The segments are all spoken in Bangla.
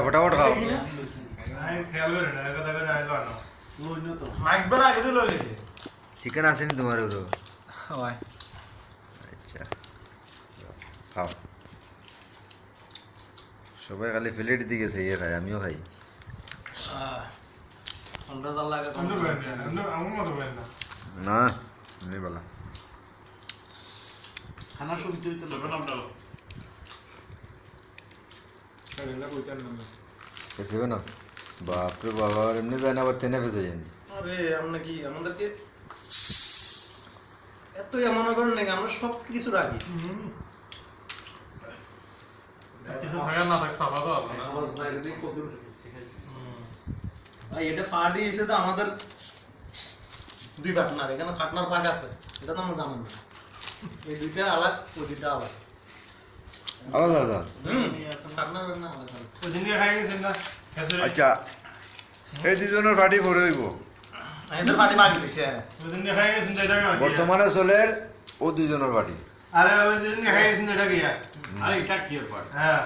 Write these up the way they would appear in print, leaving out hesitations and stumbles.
ফটাফট খাও চিকেন আসেনি তোমার ওর আচ্ছা খাও সবাই খালি প্লেট দিয়ে গেছে ইয়ে খাই আমিও খাই না এমনি বলা খানা শুনতে হইতে পেছবে না বাপরে বাবা এমনি যায় না আবার টেনে ফেসে যায়নি আরে আমরা কি আমাদেরকে এতই মনে করেন নাকি আমরা সব কিছু রাখি কিছু থাকার না থাক সাফা তো আছে ভাই এটা ফাটি এসে তো আমাদের দুই পার্টনার এখানে পার্টনার ভাগ আছে এটা তো আমরা জানেন না এই দুইটা আলাদা ওই দুইটা আলাদা আলাদা আলাদা পার্টনার না আলাদা ওই দিন খাই গেছেন না আচ্ছা এই দুজনের পার্টি ভরে হইব এদের পার্টি ভাগ দিছে ওই দিন খাই গেছেন এটা বর্তমানে চলের ও দুজনের পার্টি আরে ওই দিন খাই গেছেন এটা কি আরে এটা কি পার্ট হ্যাঁ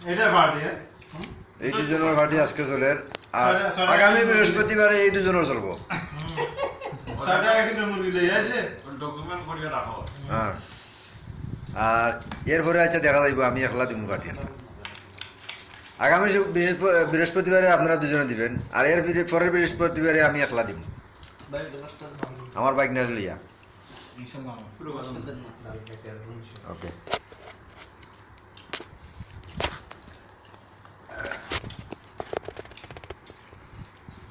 এটা পার্টি এই দুজনের পার্টি আজকে চলের আর আগামী বৃহস্পতিবারে এই দুজনের চলবো সাটা একটা মুরগি লই আছে ডকুমেন্ট করে রাখো হ্যাঁ আর এরপরে আচ্ছা দেখা যাইব আমি একলা দিব পার্টি আগামী বৃহস্পতিবারে আপনারা দুজনে দিবেন আর এর পরের বৃহস্পতিবারে আমি একলা দিব আমার বাইক না লিয়া ওকে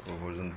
ও পর্যন্ত